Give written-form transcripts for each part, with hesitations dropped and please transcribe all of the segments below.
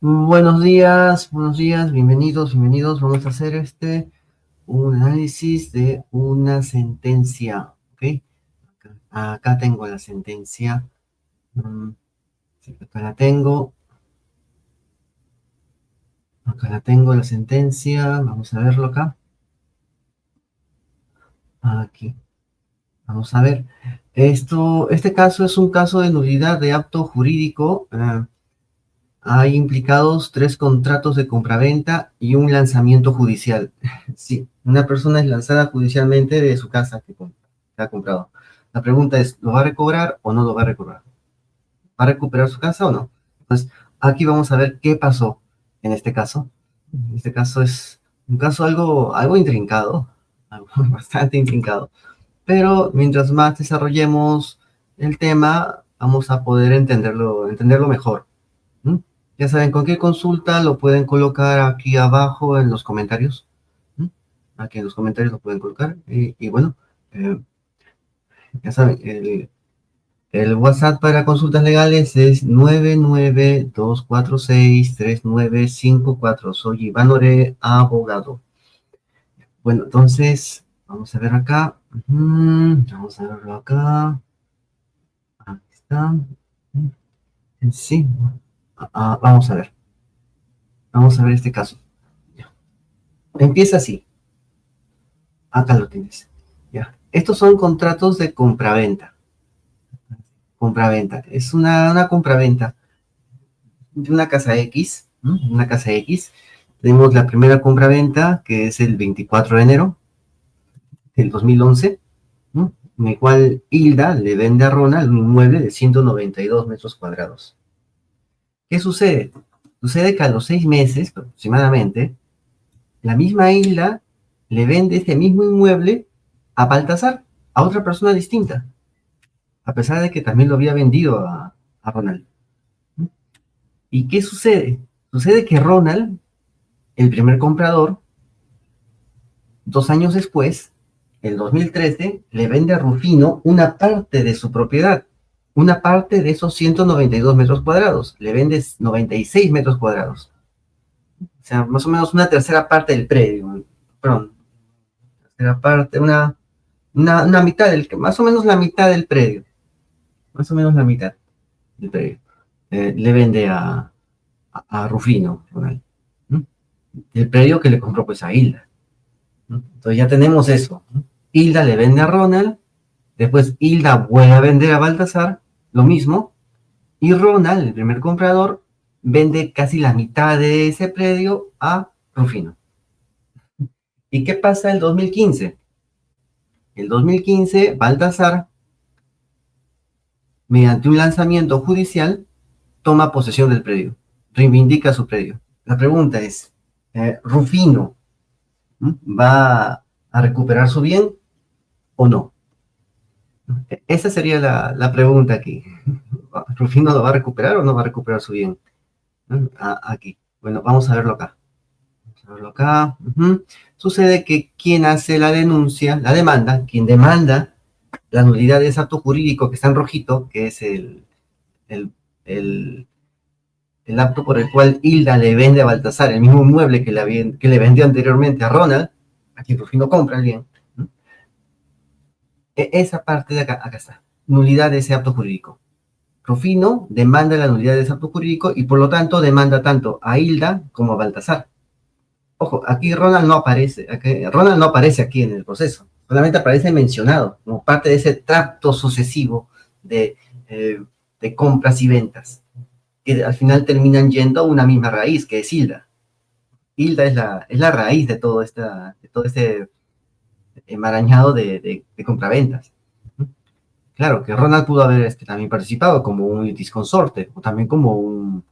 Buenos días, bienvenidos, bienvenidos. Vamos a hacer un análisis de una sentencia, ¿ok? Acá tengo la sentencia. mm, sí, acá la tengo la sentencia. Vamos a verlo acá. Aquí, vamos a ver. Este caso es un caso de nulidad de acto jurídico. Hay implicados 3 contratos de compraventa y un lanzamiento judicial. Sí, una persona es lanzada judicialmente de su casa que ha comprado. La pregunta es, ¿lo va a recobrar o no lo va a recobrar? ¿Va a recuperar su casa o no? Entonces, aquí vamos a ver qué pasó en este caso. Este caso es un caso algo intrincado, algo bastante intrincado. Pero mientras más desarrollemos el tema, vamos a poder entenderlo mejor. ¿Mm? Ya saben, con qué consulta lo pueden colocar aquí abajo en los comentarios. ¿Mm? Aquí en los comentarios lo pueden colocar. Y bueno, eh, ya saben, el WhatsApp para consultas legales es 992463954. Soy Iván Ore, abogado. Bueno, entonces, vamos a ver acá. Vamos a verlo acá. Aquí está. Sí. Vamos a ver. Vamos a ver este caso. Empieza así. Acá lo tienes. Ya. Estos son contratos de compraventa. Compraventa. Es una compraventa de una casa X. ¿No? Una casa X. Tenemos la primera compraventa, que es el 24 de enero del 2011, ¿no? En el cual Hilda le vende a Ronald un inmueble de 192 metros cuadrados. ¿Qué sucede? Sucede que a los 6 meses, aproximadamente, la misma Hilda le vende este mismo inmueble a Baltasar, a otra persona distinta, a pesar de que también lo había vendido a Ronald. ¿Y qué sucede? Sucede que Ronald, el primer comprador, 2 años después, en 2013, le vende a Rufino una parte de su propiedad, una parte de esos 192 metros cuadrados, le vende 96 metros cuadrados, o sea, más o menos una tercera parte del predio, perdón, tercera parte, una mitad, más o menos la mitad del predio, más o menos la mitad del predio, le vende a Rufino, Ronald, ¿no? El predio que le compró pues a Hilda, ¿no? Entonces ya tenemos eso, ¿no? Hilda le vende a Ronald, después Hilda vuelve a vender a Baltasar, lo mismo, y Ronald, el primer comprador, vende casi la mitad de ese predio a Rufino. ¿Y qué pasa el 2015? El 2015, Baltasar, mediante un lanzamiento judicial, toma posesión del predio, reivindica su predio. La pregunta es, ¿Rufino va a recuperar su bien o no? Esa sería la pregunta aquí. ¿Rufino lo va a recuperar o no va a recuperar su bien? Aquí. Bueno, vamos a verlo acá. Vamos a verlo acá. Sucede que quien hace la denuncia, la demanda, quien demanda la nulidad de ese acto jurídico que está en rojito, que es el, el, el acto por el cual Hilda le vende a Baltasar el mismo inmueble que le vendió anteriormente a Ronald, a quien Rufino compra el bien. Esa parte de acá está. Nulidad de ese acto jurídico. Rufino demanda la nulidad de ese acto jurídico y por lo tanto demanda tanto a Hilda como a Baltasar. Ojo, aquí Ronald no aparece aquí en el proceso, solamente aparece mencionado como parte de ese tracto sucesivo de, eh, de compras y ventas, que al final terminan yendo a una misma raíz, que es Hilda. Hilda es la raíz de todo este enmarañado de compraventas. Claro, que Ronald pudo haber también participado como un litis consorte o también como un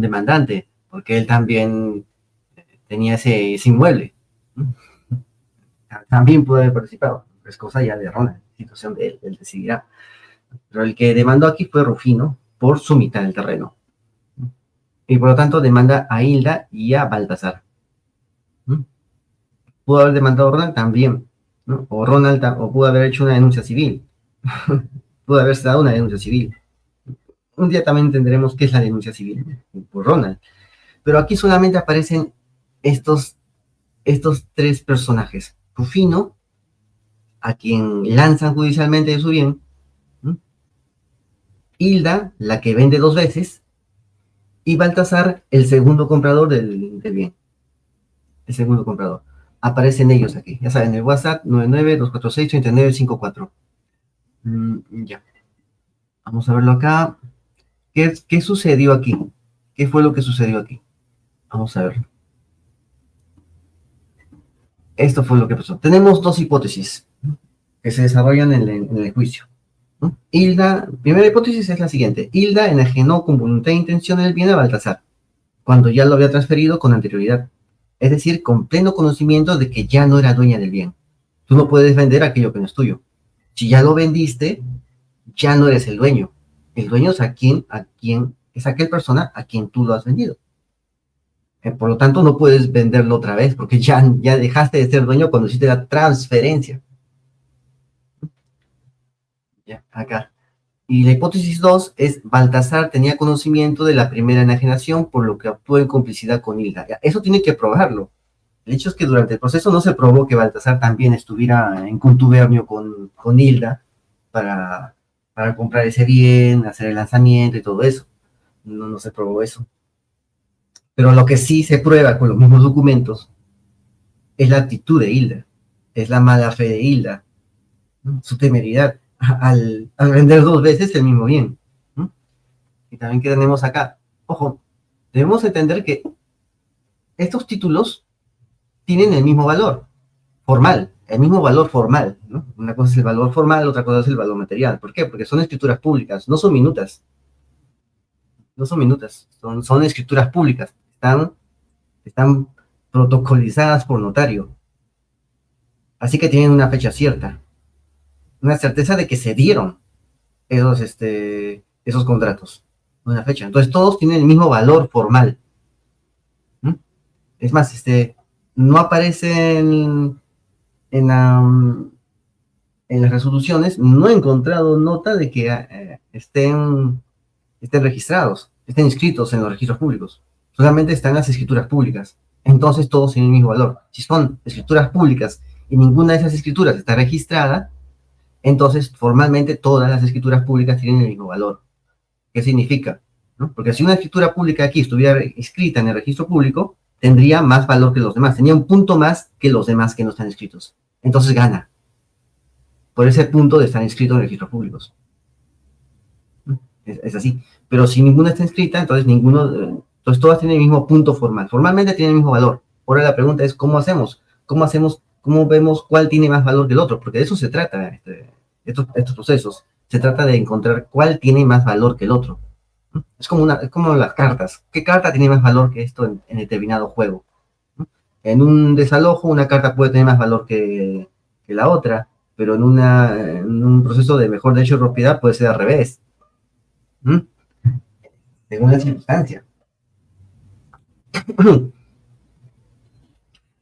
demandante, porque él también tenía ese inmueble. También pudo haber participado. Es cosa ya de Ronald, situación de él decidirá. Pero el que demandó aquí fue Rufino por su mitad del terreno. Y por lo tanto demanda a Hilda y a Baltasar. Pudo haber demandado a Ronald también, ¿no? O Ronald, o pudo haber hecho una denuncia civil. Pudo haberse dado una denuncia civil. un día también tendremos qué es la denuncia civil por Ronald. Pero aquí solamente aparecen estos tres personajes. Rufino, a quien lanzan judicialmente de su bien. ¿Mm? Hilda, la que vende 2 veces. Y Baltasar, el segundo comprador del bien. El segundo comprador. Aparecen ellos aquí. Ya saben, el WhatsApp 99-246-3954. Ya. Vamos a verlo acá. ¿Qué sucedió aquí? ¿Qué fue lo que sucedió aquí? Vamos a verlo. Esto fue lo que pasó. Tenemos dos hipótesis que se desarrollan en el juicio. ¿No? Hilda, primera hipótesis es la siguiente. Hilda enajenó con voluntad e intención el bien a Baltasar, cuando ya lo había transferido con anterioridad. Es decir, con pleno conocimiento de que ya no era dueña del bien. Tú no puedes vender aquello que no es tuyo. Si ya lo vendiste, ya no eres el dueño. El dueño es es aquel persona a quien tú lo has vendido. Por lo tanto, no puedes venderlo otra vez porque ya dejaste de ser dueño cuando hiciste la transferencia. Ya, acá. Y la hipótesis 2 es Baltasar tenía conocimiento de la primera enajenación, por lo que actuó en complicidad con Hilda. Ya, eso tiene que probarlo. El hecho es que durante el proceso no se probó que Baltasar también estuviera en contubernio con Hilda para, para comprar ese bien, hacer el lanzamiento y todo eso. No se probó eso. Pero lo que sí se prueba con los mismos documentos es la actitud de Hilda, es la mala fe de Hilda, ¿no? Su temeridad al vender 2 veces el mismo bien. ¿No? Y también que tenemos acá, ojo, debemos entender que estos títulos tienen el mismo valor formal, el mismo valor formal, ¿no? Una cosa es el valor formal, otra cosa es el valor material. ¿Por qué? Porque son escrituras públicas, no son minutas, son escrituras públicas, están protocolizadas por notario, así que tienen una fecha cierta, una certeza de que se dieron esos contratos, una fecha. Entonces todos tienen el mismo valor formal. ¿Mm? Es más, no aparecen en, en las resoluciones, no he encontrado nota de que estén registrados, estén inscritos en los registros públicos. Solamente están las escrituras públicas. Entonces todos tienen el mismo valor. Si son escrituras públicas y ninguna de esas escrituras está registrada, entonces formalmente todas las escrituras públicas tienen el mismo valor. ¿Qué significa? ¿No? Porque si una escritura pública aquí estuviera inscrita en el registro público, tendría más valor que los demás, tenía un punto más que los demás que no están inscritos. Entonces gana, por ese punto de estar inscrito en registros públicos. Es así. Pero si ninguna está inscrita, entonces todas tienen el mismo punto formal. Formalmente tienen el mismo valor. Ahora la pregunta es, ¿cómo hacemos? ¿Cómo vemos cuál tiene más valor que el otro? Porque de eso se trata, estos procesos. Se trata de encontrar cuál tiene más valor que el otro. Es como las cartas. ¿Qué carta tiene más valor que esto en determinado juego? En un desalojo, una carta puede tener más valor que la otra, pero en un proceso de mejor derecho de propiedad puede ser al revés. ¿Mm? Según la circunstancia.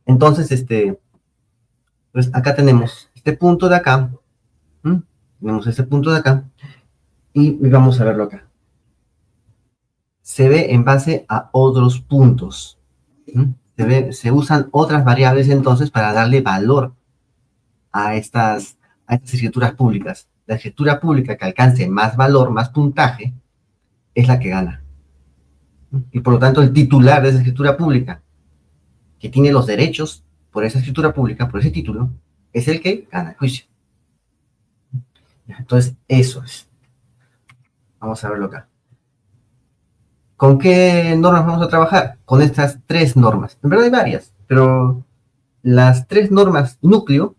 Entonces, pues acá tenemos este punto de acá. ¿Mm? Tenemos este punto de acá. Y vamos a verlo acá. Se ve en base a otros puntos. ¿Mm? Se usan otras variables entonces para darle valor a estas escrituras públicas. La escritura pública que alcance más valor, más puntaje, es la que gana. Y por lo tanto, el titular de esa escritura pública, que tiene los derechos por esa escritura pública, por ese título, es el que gana el juicio. Entonces, eso es. Vamos a verlo acá. ¿Con qué normas vamos a trabajar? Con estas 3 normas. En verdad hay varias, pero las 3 normas núcleo,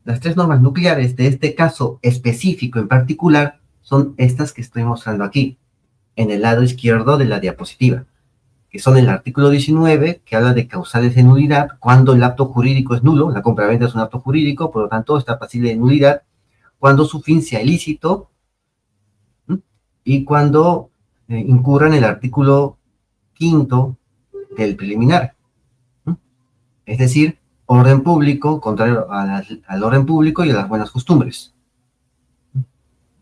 las 3 normas nucleares de este caso específico en particular, son estas que estoy mostrando aquí, en el lado izquierdo de la diapositiva, que son el artículo 19, que habla de causales de nulidad, cuando el acto jurídico es nulo, la compraventa es un acto jurídico, por lo tanto está pasible de nulidad, cuando su fin sea ilícito, y cuando incurra en el artículo 5 del preliminar, es decir, orden público, contrario al orden público y a las buenas costumbres.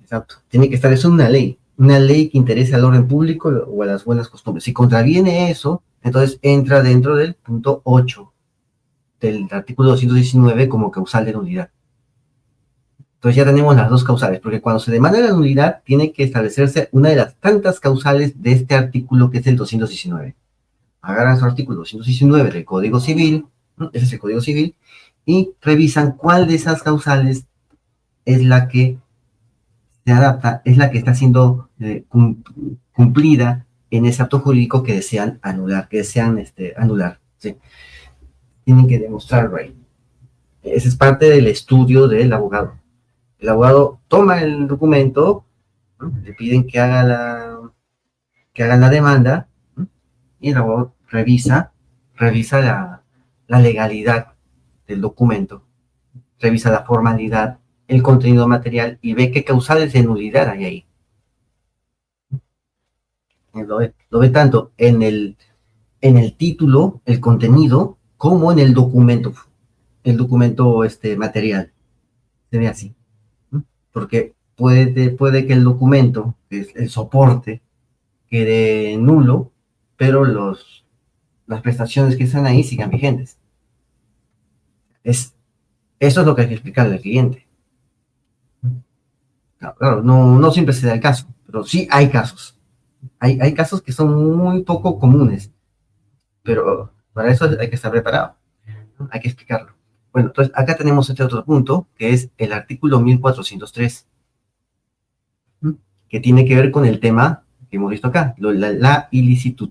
Exacto. Tiene que estar eso en una ley. una ley que interese al orden público o a las buenas costumbres. Si contraviene eso, entonces entra dentro del punto 8 del artículo 219 como causal de nulidad. Entonces ya tenemos las dos causales, porque cuando se demanda la nulidad, tiene que establecerse una de las tantas causales de este artículo que es el 219. Agarran su artículo 219 del Código Civil, ¿no? Ese es el Código Civil, y revisan cuál de esas causales es la que se adapta, es la que está siendo cumplida en ese acto jurídico que desean anular, anular. ¿Sí? Tienen que demostrarlo ahí. Ese es parte del estudio del abogado. El abogado toma el documento, ¿no? Le piden que hagan la demanda, ¿no? Y el abogado revisa la legalidad del documento, revisa la formalidad, el contenido material y ve qué causales de nulidad hay ahí. Lo ve tanto en el título, el contenido, como en el documento material. Se ve así. ¿No? Porque puede que el documento, que es el soporte, quede nulo, pero las prestaciones que están ahí sigan vigentes. Eso es lo que hay que explicarle al cliente. Claro, no siempre se da el caso, pero sí hay casos. Hay casos que son muy poco comunes, pero para eso hay que estar preparado, ¿no? Hay que explicarlo. Bueno, entonces acá tenemos este otro punto, que es el artículo 1403, ¿no? Que tiene que ver con el tema que hemos visto acá, la ilicitud,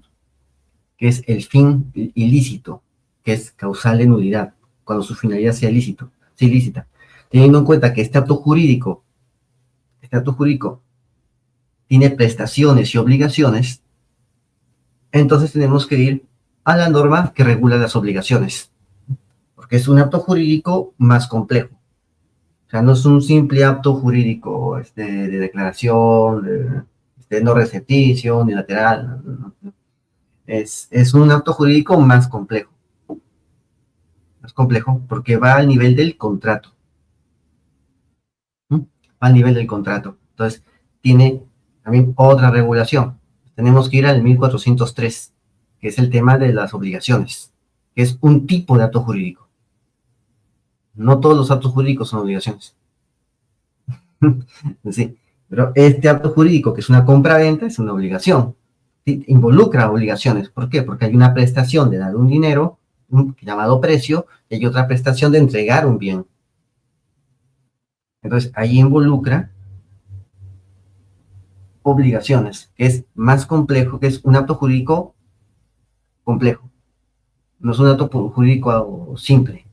que es el fin ilícito, que es causal de nulidad, cuando su finalidad sea ilícita. Teniendo en cuenta que este acto jurídico tiene prestaciones y obligaciones, entonces tenemos que ir a la norma que regula las obligaciones, porque es un acto jurídico más complejo. O sea, no es un simple acto jurídico de declaración, de no recepticio, unilateral. No. Es un acto jurídico más complejo, porque va al nivel del contrato. ¿Mm? Va al nivel del contrato. Entonces, tiene también otra regulación. Tenemos que ir al 1403, que es el tema de las obligaciones, que es un tipo de acto jurídico. No todos los actos jurídicos son obligaciones. Sí, pero este acto jurídico, que es una compra-venta, es una obligación. ¿Sí? Involucra obligaciones. ¿Por qué? Porque hay una prestación de dar un dinero, llamado precio, y hay otra prestación de entregar un bien. Entonces, ahí involucra obligaciones, que es más complejo, que es un acto jurídico complejo. No es un acto jurídico simple.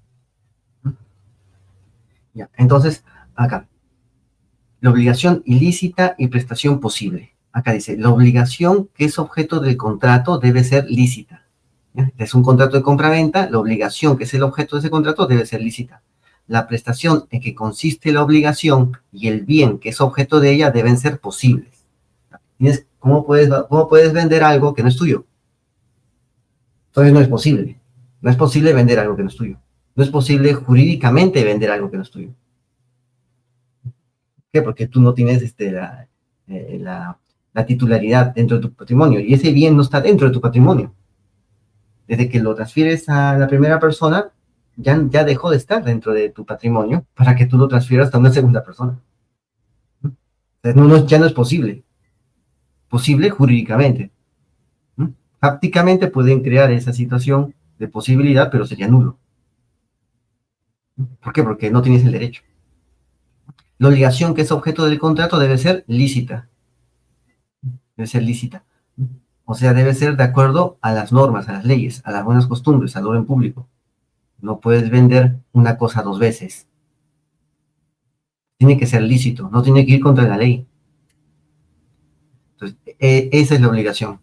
Ya. Entonces, acá, la obligación ilícita y prestación posible. Acá dice, la obligación que es objeto del contrato debe ser lícita. ¿Ya? Es un contrato de compra-venta, la obligación que es el objeto de ese contrato debe ser lícita. La prestación en que consiste la obligación y el bien que es objeto de ella deben ser posibles. ¿Cómo puedes vender algo que no es tuyo? Entonces no es posible. No es posible vender algo que no es tuyo. No es posible jurídicamente vender algo que no es tuyo. ¿Por qué? Porque tú no tienes la titularidad dentro de tu patrimonio y ese bien no está dentro de tu patrimonio. Desde que lo transfieres a la primera persona, ya dejó de estar dentro de tu patrimonio para que tú lo transfieras a una segunda persona. Entonces, ya no es posible jurídicamente. Fácticamente pueden crear esa situación de posibilidad, pero sería nulo. ¿Por qué? Porque no tienes el derecho. La obligación que es objeto del contrato debe ser lícita. Debe ser lícita. O sea, debe ser de acuerdo a las normas, a las leyes, a las buenas costumbres, al orden público. No puedes vender una cosa dos veces. Tiene que ser lícito, no tiene que ir contra la ley. Entonces, esa es la obligación.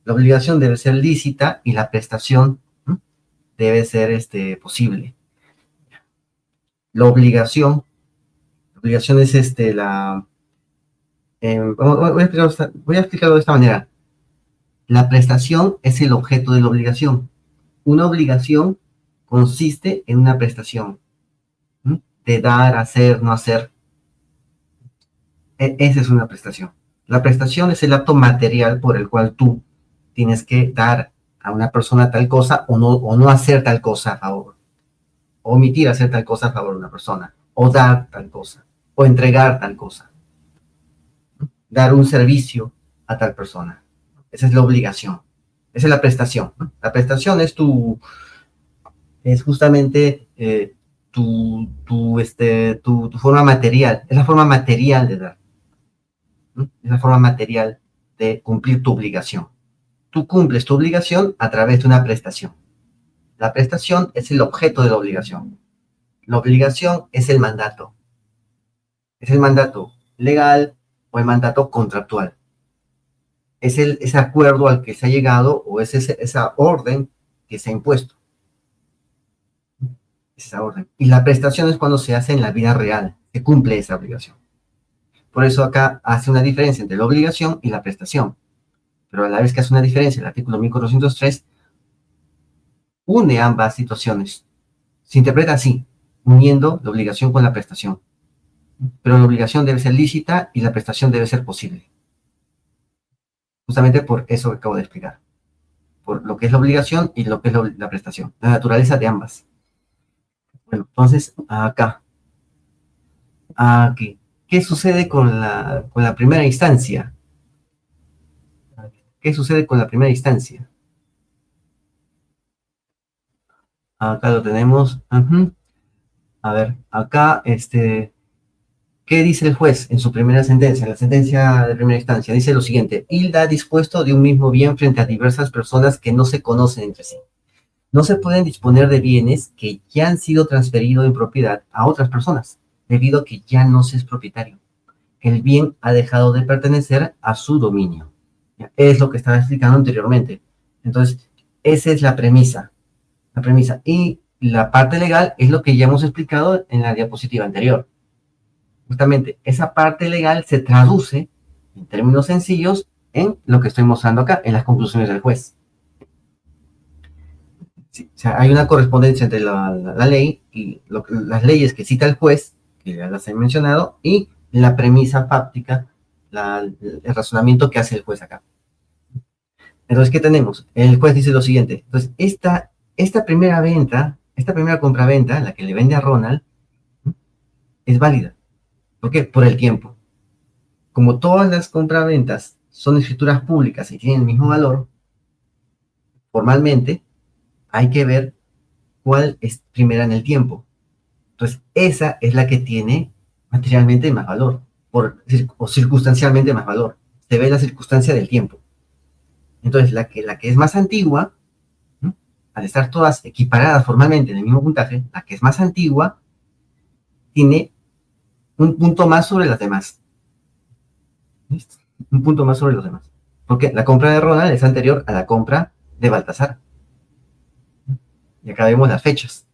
La obligación debe ser lícita y la prestación debe ser posible. La obligación es voy a explicarlo de esta manera. La prestación es el objeto de la obligación. Una obligación consiste en una prestación, ¿sí? De dar, hacer, no hacer. Esa es una prestación. La prestación es el acto material por el cual tú tienes que dar a una persona tal cosa o no hacer tal cosa a favor, o omitir hacer tal cosa a favor de una persona, o dar tal cosa, o entregar tal cosa, dar un servicio a tal persona. Esa es la obligación. Esa es la prestación. ¿No? La prestación es justamente tu forma material, es la forma material de dar, ¿no? Es la forma material de cumplir tu obligación. Tú cumples tu obligación a través de una prestación. La prestación es el objeto de la obligación. La obligación es el mandato legal o el mandato contractual. Es ese acuerdo al que se ha llegado o es esa orden que se ha impuesto. Es esa orden. Y la prestación es cuando se hace en la vida real, se cumple esa obligación. Por eso acá hace una diferencia entre la obligación y la prestación. Pero a la vez que hace una diferencia, el artículo 1403 une ambas situaciones. Se interpreta así, uniendo la obligación con la prestación. Pero la obligación debe ser lícita y la prestación debe ser posible. Justamente por eso que acabo de explicar. Por lo que es la obligación y lo que es la prestación. La naturaleza de ambas. Bueno, entonces, acá. Aquí. ¿Qué sucede con la primera instancia? ¿Qué sucede con la primera instancia? Acá lo tenemos. A ver, acá, ¿qué dice el juez en su primera sentencia? En la sentencia de primera instancia dice lo siguiente: Hilda ha dispuesto de un mismo bien frente a diversas personas que no se conocen entre sí. No se pueden disponer de bienes que ya han sido transferidos en propiedad a otras personas, debido a que ya no se es propietario. El bien ha dejado de pertenecer a su dominio. Es lo que estaba explicando anteriormente. Entonces, esa es la premisa. La premisa. Y la parte legal es lo que ya hemos explicado en la diapositiva anterior. Justamente, esa parte legal se traduce en términos sencillos en lo que estoy mostrando acá, en las conclusiones del juez. Sí, o sea, hay una correspondencia entre la ley y las leyes que cita el juez, que ya las he mencionado, y la premisa fáctica, el razonamiento que hace el juez acá. Entonces, ¿qué tenemos? El juez dice lo siguiente. Entonces, esta primera compraventa, la que le vende a Ronald, es válida. ¿Por qué? Por el tiempo. Como todas las compraventas son escrituras públicas y tienen el mismo valor, formalmente hay que ver cuál es primera en el tiempo. Entonces, esa es la que tiene materialmente más valor, o circunstancialmente más valor. Se ve la circunstancia del tiempo. Entonces, la que es más antigua, ¿no? Al estar todas equiparadas formalmente en el mismo puntaje, la que es más antigua tiene un punto más sobre las demás. ¿Listo? Un punto más sobre los demás. Porque la compra de Ronald es anterior a la compra de Baltasar. Y acá vemos las fechas.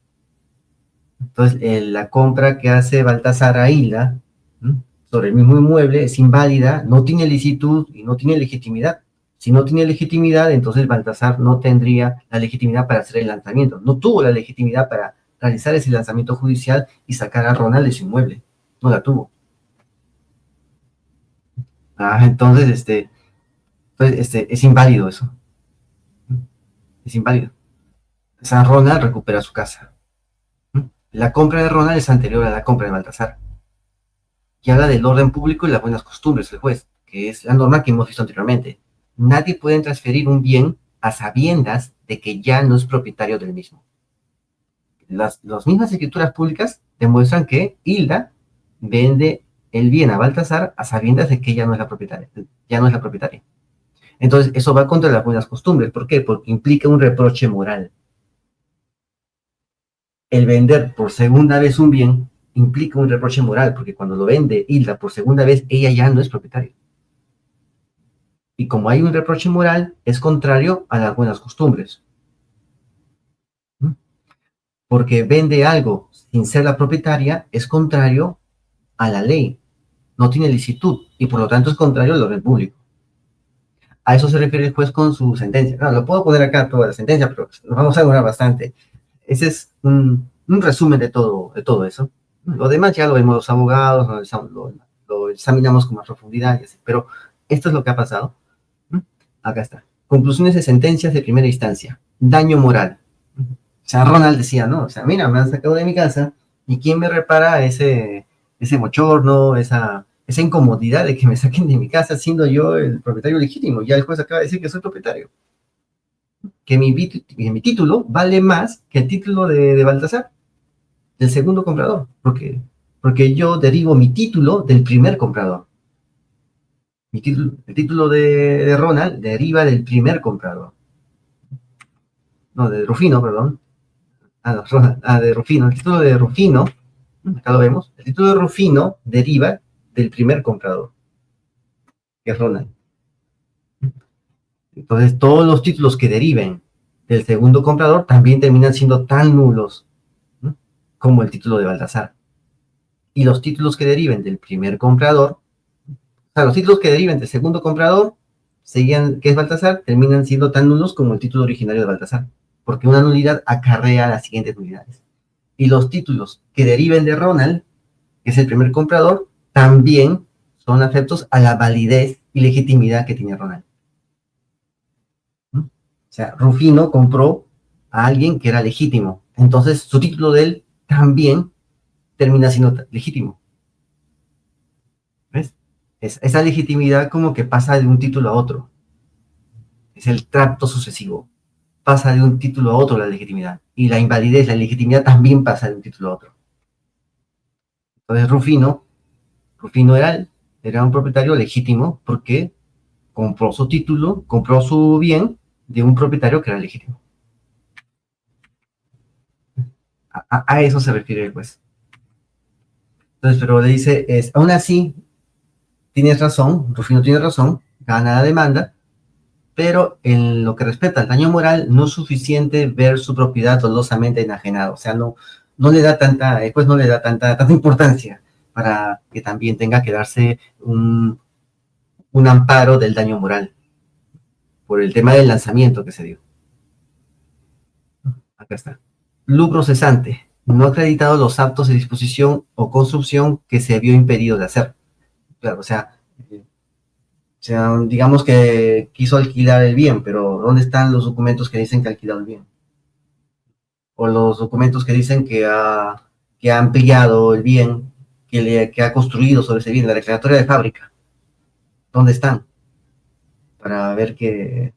Entonces, la compra que hace Baltasar a Hilda, ¿no?, sobre el mismo inmueble es inválida, no tiene licitud y no tiene legitimidad. Si no tiene legitimidad, entonces Baltasar no tendría la legitimidad para hacer el lanzamiento. No tuvo la legitimidad para realizar ese lanzamiento judicial y sacar a Ronald de su inmueble. No la tuvo. Entonces, es inválido eso. Es inválido. O sea, Ronald recupera su casa. La compra de Ronald es anterior a la compra de Baltasar. Y habla del orden público y las buenas costumbres del juez, que es la norma que hemos visto anteriormente. Nadie puede transferir un bien a sabiendas de que ya no es propietario del mismo. Las mismas escrituras públicas demuestran que Hilda vende el bien a Baltasar a sabiendas de que ella no es la propietaria. Ya no es la propietaria. Entonces, eso va contra las buenas costumbres. ¿Por qué? Porque implica un reproche moral. El vender por segunda vez un bien implica un reproche moral, porque cuando lo vende Hilda por segunda vez, ella ya no es propietaria. Y como hay un reproche moral, es contrario a las buenas costumbres. Porque vende algo sin ser la propietaria, es contrario a la ley. No tiene licitud y por lo tanto es contrario al orden público. A eso se refiere el juez con su sentencia. No, lo puedo poner acá toda la sentencia, pero nos vamos a demorar bastante. Ese es un resumen de todo eso. Lo demás ya lo vemos los abogados, lo examinamos con más profundidad, pero Esto es lo que ha pasado. Acá está. Conclusiones de sentencias de primera instancia. Daño moral. O sea, Ronald decía, ¿no? O sea, mira, me han sacado de mi casa y ¿quién me repara ese bochorno, esa incomodidad de que me saquen de mi casa siendo yo el propietario legítimo? Ya el juez acaba de decir que soy propietario. Que mi título vale más que el título de Baltasar, del segundo comprador, porque yo derivo mi título del primer comprador. El título de Ronald deriva del primer comprador. No, de Rufino, perdón. De Rufino. El título de Rufino, acá lo vemos, el título de Rufino deriva del primer comprador, que es Ronald. Entonces, todos los títulos que deriven del segundo comprador también terminan siendo tan nulos, ¿no?, como el título de Baltasar. Y los títulos que deriven del primer comprador, o sea, los títulos que deriven del segundo comprador, que es Baltasar, terminan siendo tan nulos como el título originario de Baltasar, porque una nulidad acarrea las siguientes nulidades. Y los títulos que deriven de Ronald, que es el primer comprador, también son afectos a la validez y legitimidad que tiene Ronald. ¿Mm? O sea, Rufino compró a alguien que era legítimo, entonces su título de él también termina siendo legítimo. ¿Ves? Esa legitimidad como que pasa de un título a otro. Es el tracto sucesivo. Pasa de un título a otro la legitimidad. Y la invalidez, la legitimidad también pasa de un título a otro. Entonces Rufino era un propietario legítimo porque compró su título, compró su bien de un propietario que era legítimo. A eso se refiere el juez. Entonces, pero le dice, aún así, tienes razón, Rufino tiene razón, gana la demanda, pero en lo que respecta al daño moral, no es suficiente ver su propiedad dolosamente enajenada. O sea, no le da tanta, el juez no le da tanta importancia para que también tenga que darse un amparo del daño moral por el tema del lanzamiento que se dio. Acá está. Lucro cesante. No ha acreditado los actos de disposición o construcción que se vio impedido de hacer. Claro, digamos que quiso alquilar el bien, pero ¿dónde están los documentos que dicen que ha alquilado el bien? O los documentos que dicen que ha ampliado el bien, que ha construido sobre ese bien, la declaratoria de fábrica. ¿Dónde están? Para ver que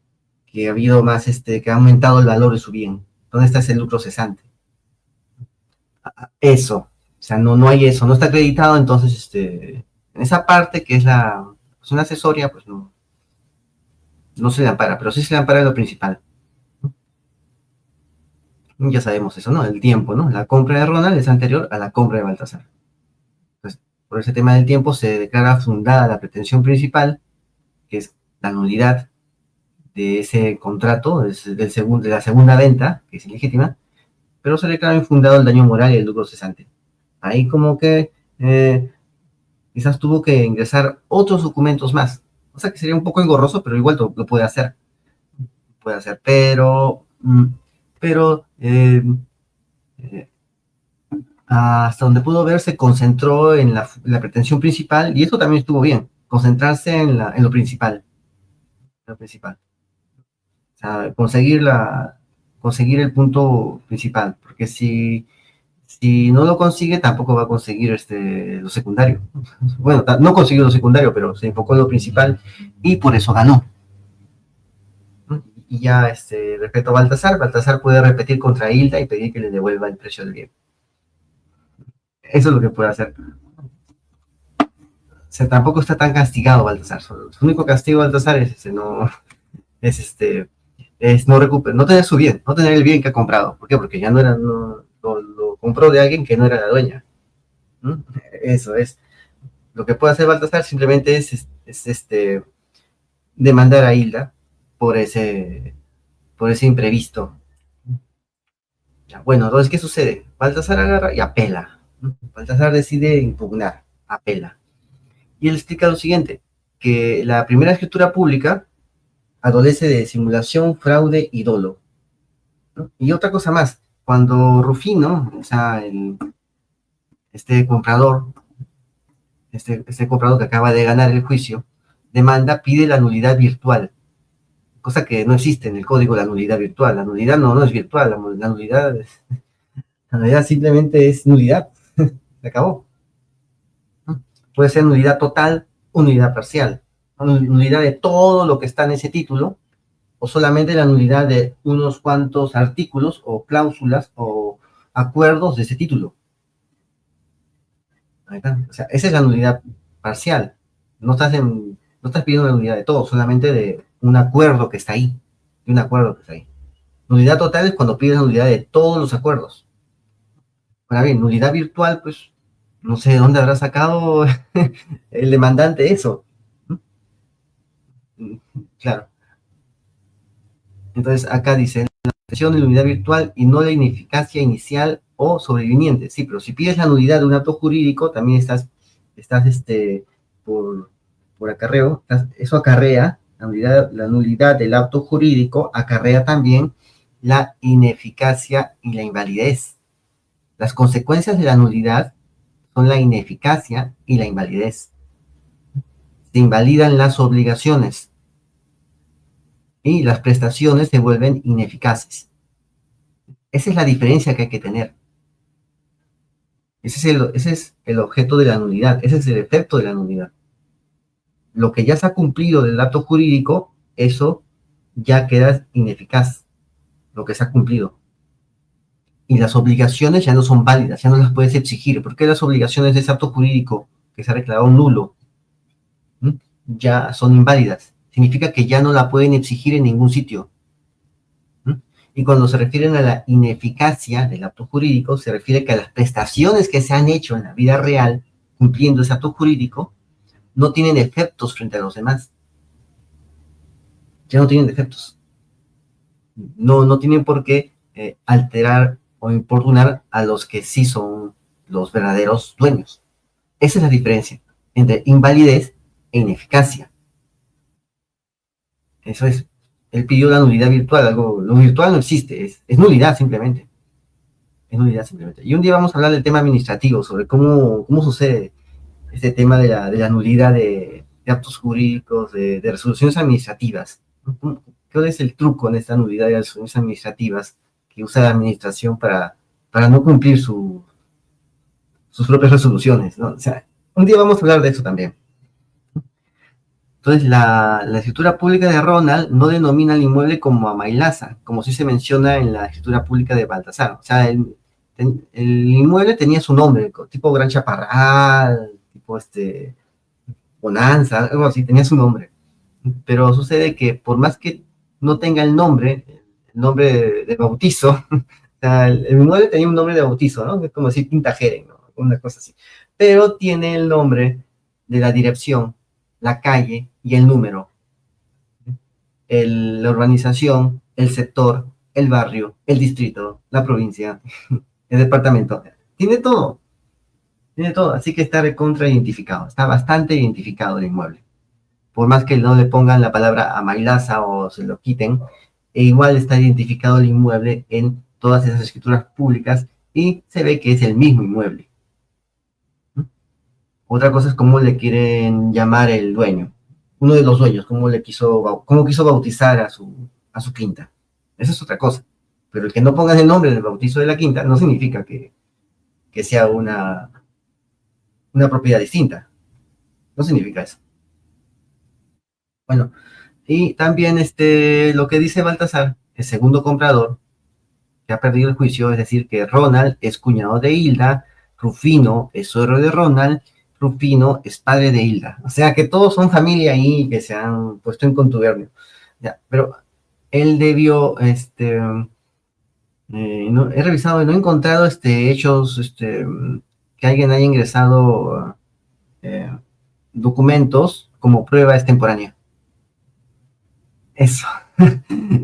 ha habido más, que ha aumentado el valor de su bien. ¿Dónde está ese lucro cesante? Eso, o sea, no hay eso, no está acreditado, entonces, en esa parte que es una accesoria, pues no se le ampara, pero sí se le ampara lo principal. Ya sabemos eso, ¿no? El tiempo, ¿no? La compra de Ronald es anterior a la compra de Baltasar. Entonces, por ese tema del tiempo se declara fundada la pretensión principal, que es la nulidad de ese contrato, de la segunda venta, que es ilegítima, pero se declara infundado el daño moral y el lucro cesante. Ahí como que quizás tuvo que ingresar otros documentos más. O sea que sería un poco engorroso, pero igual lo puede hacer. Puede hacer, pero hasta donde pudo ver se concentró en la pretensión principal y esto también estuvo bien, concentrarse en lo principal. Lo principal. O sea, conseguir el punto principal, porque si no lo consigue, tampoco va a conseguir lo secundario. Bueno, no consiguió lo secundario, pero se enfocó en lo principal y por eso ganó. Y ya, respecto a Baltasar puede repetir contra Hilda y pedir que le devuelva el precio del bien. Eso es lo que puede hacer. O sea, tampoco está tan castigado Baltasar. Su único castigo de Baltasar es no tener su bien, no tener el bien que ha comprado. ¿Por qué? Porque ya lo compró de alguien que no era la dueña. ¿Mm? Eso es. Lo que puede hacer Baltasar simplemente es demandar a Hilda por ese imprevisto. Ya, bueno, entonces, ¿qué sucede? Baltasar agarra y apela. Baltasar decide impugnar, apela. Y él explica lo siguiente, que la primera escritura pública adolece de simulación, fraude y dolo, ¿no? Y otra cosa más, cuando Rufino, o sea, este comprador que acaba de ganar el juicio, demanda pide la nulidad virtual, cosa que no existe en el código, la nulidad virtual. La nulidad no es virtual, la nulidad simplemente es nulidad, se acabó. Puede ser nulidad total o nulidad parcial, nulidad de todo lo que está en ese título, o solamente la nulidad de unos cuantos artículos o cláusulas o acuerdos de ese título. Ahí está. O sea, esa es la nulidad parcial. No estás pidiendo la nulidad de todo, solamente de un acuerdo que está ahí. De un acuerdo que está ahí. Nulidad total es cuando pides la nulidad de todos los acuerdos. Ahora bien, nulidad virtual, pues, no sé de dónde habrá sacado el demandante eso. Claro. Entonces, acá dice, la expresión de nulidad virtual y no la ineficacia inicial o sobreviviente. Sí, pero si pides la nulidad de un acto jurídico, también estás por, por acarreo, eso acarrea, la nulidad del acto jurídico acarrea también la ineficacia y la invalidez. Las consecuencias de la nulidad son la ineficacia y la invalidez. Se invalidan las obligaciones y las prestaciones se vuelven ineficaces. Esa es la diferencia que hay que tener. Ese es el objeto de la nulidad, ese es el efecto de la nulidad. Lo que ya se ha cumplido del acto jurídico, eso ya queda ineficaz, lo que se ha cumplido. Y las obligaciones ya no son válidas, ya no las puedes exigir. ¿Por qué las obligaciones de ese acto jurídico que se ha declarado nulo ya son inválidas? Significa que ya no la pueden exigir en ningún sitio. Y cuando se refieren a la ineficacia del acto jurídico, se refiere que a las prestaciones que se han hecho en la vida real, cumpliendo ese acto jurídico, no tienen efectos frente a los demás. Ya no tienen efectos. No tienen por qué alterar o importunar a los que sí son los verdaderos dueños. Esa es la diferencia entre invalidez e ineficacia. Eso es. Él pidió la nulidad virtual, lo virtual no existe, es nulidad simplemente. Es nulidad simplemente. Y un día vamos a hablar del tema administrativo, sobre cómo sucede este tema de la nulidad de actos jurídicos, de resoluciones administrativas. ¿Cuál es el truco en esta nulidad de resoluciones administrativas que usa la administración para no cumplir sus propias resoluciones, ¿no? O sea, un día vamos a hablar de eso también. Entonces, la escritura pública de Ronald no denomina al inmueble como Amailaza, como sí se menciona en la escritura pública de Baltasar. O sea, el inmueble tenía su nombre, tipo Gran Chaparral, tipo Bonanza, algo así, tenía su nombre. Pero sucede que por más que no tenga el nombre de bautizo, o sea, el inmueble tenía un nombre de bautizo, ¿no? Es como decir Quintajeren, ¿no? Una cosa así. Pero tiene el nombre de la dirección, la calle y el número, la urbanización, el sector, el barrio, el distrito, la provincia, el departamento. Tiene todo, así que está recontra identificado, está bastante identificado el inmueble. Por más que no le pongan la palabra Amailaza o se lo quiten, igual está identificado el inmueble en todas esas escrituras públicas y se ve que es el mismo inmueble. Otra cosa es cómo le quieren llamar el dueño, uno de los dueños, cómo quiso bautizar a su quinta. Esa es otra cosa. Pero el que no pongas el nombre del bautizo de la quinta no significa que sea una propiedad distinta. No significa eso. Bueno, y también lo que dice Baltasar, el segundo comprador, que ha perdido el juicio, es decir, que Ronald es cuñado de Hilda, Rufino es suegro de Ronald, Rufino es padre de Hilda. O sea que todos son familia ahí que se han puesto en contubernio. Ya, pero él debió, no, he revisado y no he encontrado hechos, que alguien haya ingresado documentos como prueba extemporánea. Eso.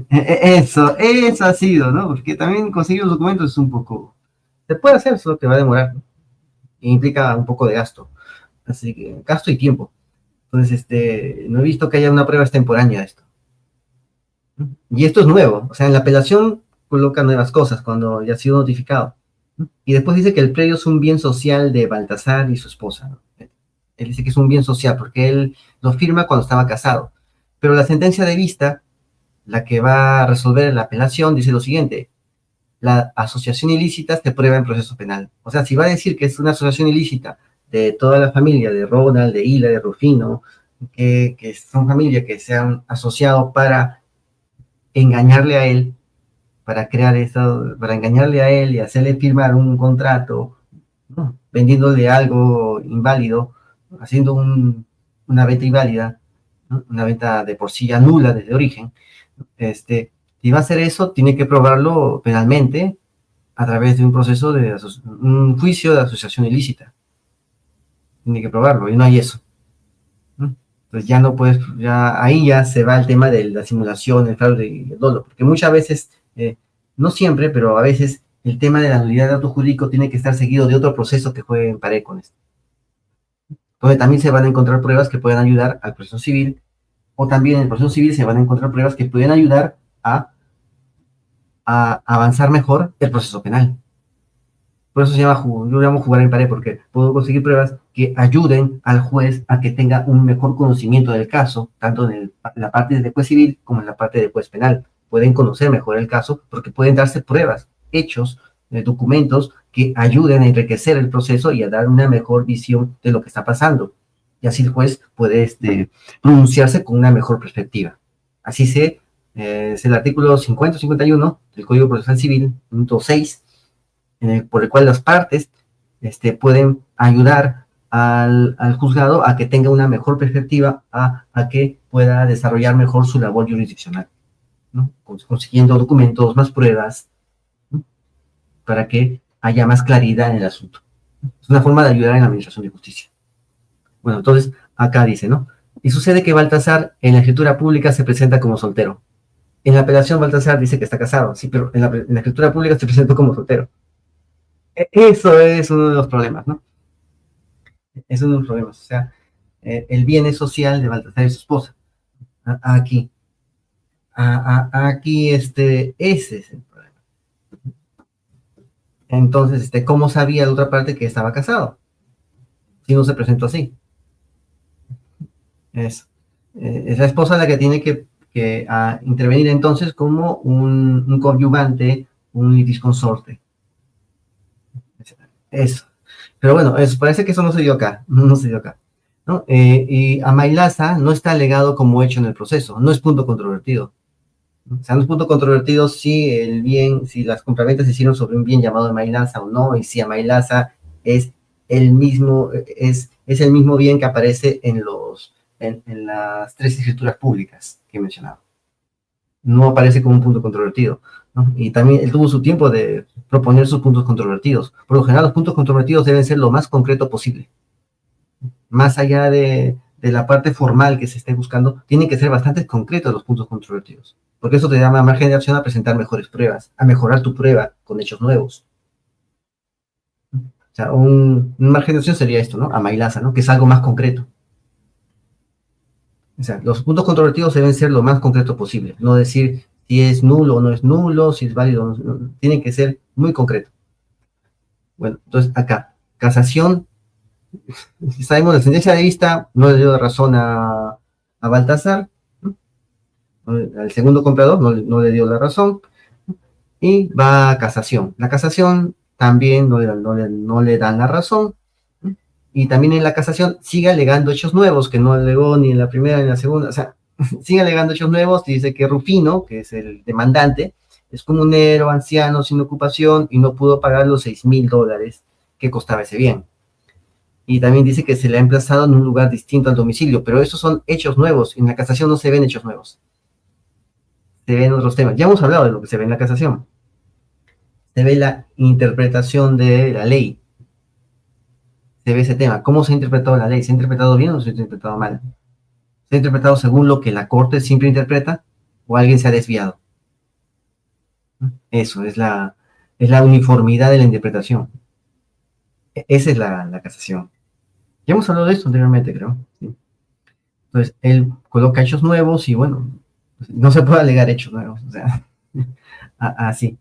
Eso ha sido, ¿no? Porque también conseguir los documentos es un poco... Se puede hacer, solo te va a demorar, ¿no? E implica un poco de gasto. Así que, gasto y tiempo. Entonces, no he visto que haya una prueba extemporánea de esto. Y esto es nuevo. O sea, en la apelación coloca nuevas cosas cuando ya ha sido notificado. Y después dice que el predio es un bien social de Baltasar y su esposa, ¿no? Él dice que es un bien social porque él lo firma cuando estaba casado. Pero la sentencia de vista, la que va a resolver la apelación, dice lo siguiente: la asociación ilícita se prueba en proceso penal. O sea, si va a decir que es una asociación ilícita de toda la familia, de Ronald, de Hila, de Rufino, que son familias que se han asociado para engañarle a él, para crear esto, para engañarle a él y hacerle firmar un contrato, ¿no? Vendiéndole algo inválido, haciendo una venta inválida, ¿no? Una venta de por sí ya nula desde origen. Si va a hacer eso, tiene que probarlo penalmente a través de un proceso de un juicio de asociación ilícita. Tiene que probarlo y no hay eso, ¿no? Entonces ya no puedes, ya ahí ya se va el tema de la simulación, el fraude y el dolo, porque muchas veces, no siempre, pero a veces el tema de la nulidad de acto jurídico tiene que estar seguido de otro proceso que juegue en pared con esto, donde también se van a encontrar pruebas que puedan ayudar al proceso civil, o también en el proceso civil se van a encontrar pruebas que pueden ayudar a avanzar mejor el proceso penal. Por eso se llama, yo llamo jugar en pared, porque puedo conseguir pruebas que ayuden al juez a que tenga un mejor conocimiento del caso, tanto en la parte del juez civil como en la parte del juez penal. Pueden conocer mejor el caso porque pueden darse pruebas, hechos, documentos que ayuden a enriquecer el proceso y a dar una mejor visión de lo que está pasando. Y así el juez puede pronunciarse con una mejor perspectiva. Así es el artículo 50-51 del Código Procesal Civil, punto 6, por el cual las partes pueden ayudar al juzgado a que tenga una mejor perspectiva, a que pueda desarrollar mejor su labor jurisdiccional, ¿no? Consiguiendo documentos, más pruebas, ¿no? Para que haya más claridad en el asunto. Es una forma de ayudar en la administración de justicia. Bueno, entonces acá dice, ¿no? Y sucede que Baltasar en la escritura pública se presenta como soltero. En la apelación Baltasar dice que está casado, sí, pero en la escritura pública se presentó como soltero. Eso es uno de los problemas, ¿no? Es uno de los problemas. O sea, el bien es social de Baltasar y su esposa. Aquí. Aquí, ese es el problema. Entonces, ¿cómo sabía la otra parte que estaba casado? Si no se presentó así. Es la esposa la que tiene que intervenir entonces como un coadyuvante, un litisconsorte. Eso. Pero bueno, parece que eso no se dio acá. No se dio acá, ¿no? Y a Mailasa no está alegado como hecho en el proceso, no es punto controvertido. O sea, no es punto controvertido si el bien, si las compraventas se hicieron sobre un bien llamado Mailasa o no, y si a Mailasa es es el mismo bien que aparece en las tres escrituras públicas que he mencionado. No aparece como un punto controvertido, ¿no? Y también él tuvo su tiempo de proponer sus puntos controvertidos. Por lo general, los puntos controvertidos deben ser lo más concreto posible. Más allá de la parte formal que se esté buscando, tienen que ser bastante concretos los puntos controvertidos, porque eso te da más margen de acción a presentar mejores pruebas, a mejorar tu prueba con hechos nuevos. O sea, un margen de acción sería esto, ¿no? A Mailasa, ¿no? Que es algo más concreto. O sea, los puntos controvertidos deben ser lo más concreto posible, no decir si es nulo o no es nulo, si es válido o no, tiene que ser muy concreto. Bueno, entonces acá, casación, sabemos la sentencia de vista, no le dio razón a Baltasar, ¿no? Al segundo comprador no le dio la razón, y va a casación. La casación también no le dan la razón, ¿no? Y también en la casación sigue alegando hechos nuevos que no alegó ni en la primera ni en la segunda. O sea, sigue alegando hechos nuevos. Dice que Rufino, que es el demandante, es comunero, anciano, sin ocupación y no pudo pagar los $6,000 que costaba ese bien. Y también dice que se le ha emplazado en un lugar distinto al domicilio, pero esos son hechos nuevos. En la casación no se ven hechos nuevos, se ven otros temas. Ya hemos hablado de lo que se ve en la casación. Se ve la interpretación de la ley, se ve ese tema. ¿Cómo se ha interpretado la ley? ¿Se ha interpretado bien o se ha interpretado mal? ¿Se ha interpretado según lo que la Corte siempre interpreta o alguien se ha desviado? Eso es la uniformidad de la interpretación. Esa es la casación. Ya hemos hablado de esto anteriormente, creo. ¿Sí? Entonces, él coloca hechos nuevos y bueno, no se puede alegar hechos nuevos. O sea, así.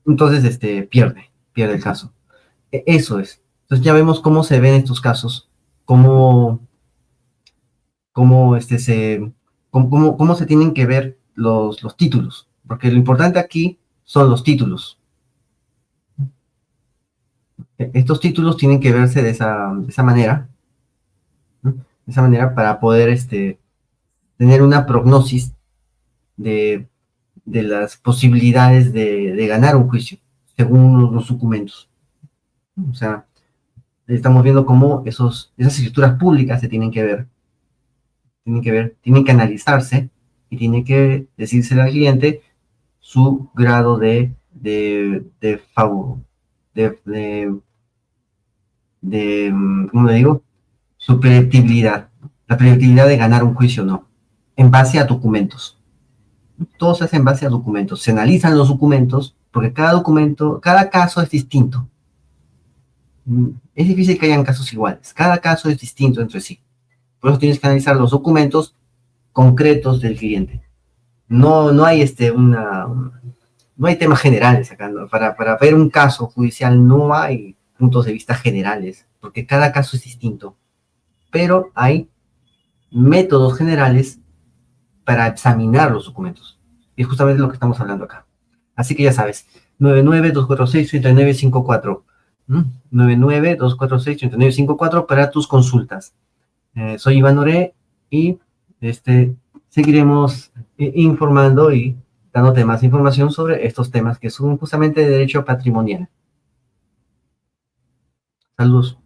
Entonces, pierde el caso. Eso es. Entonces ya vemos cómo se ven estos casos cómo, cómo, cómo se tienen que ver los títulos, porque lo importante aquí son los títulos. Estos títulos tienen que verse de esa manera, ¿no? De esa manera para poder tener una prognosis de, de las posibilidades de ganar un juicio, según los documentos. O sea, estamos viendo cómo esas escrituras públicas se tienen que analizarse y tiene que decirse al cliente su grado de favor, de, de, ¿cómo le digo? Su predictibilidad, la predictibilidad de ganar un juicio o no, en base a documentos. Todo se hace en base a documentos. Se analizan los documentos porque cada documento, cada caso es distinto. Es difícil que hayan casos iguales. Cada caso es distinto entre sí. Por eso tienes que analizar los documentos concretos del cliente. No hay no hay temas generales acá, ¿no? Para ver un caso judicial no hay puntos de vista generales, porque cada caso es distinto. Pero hay métodos generales para examinar los documentos. Y es justamente lo que estamos hablando acá. Así que ya sabes, 99-246-3954. 99-246-3954 para tus consultas. Soy Iván Oré y seguiremos informando y dándote más información sobre estos temas que son justamente de derecho patrimonial. Saludos.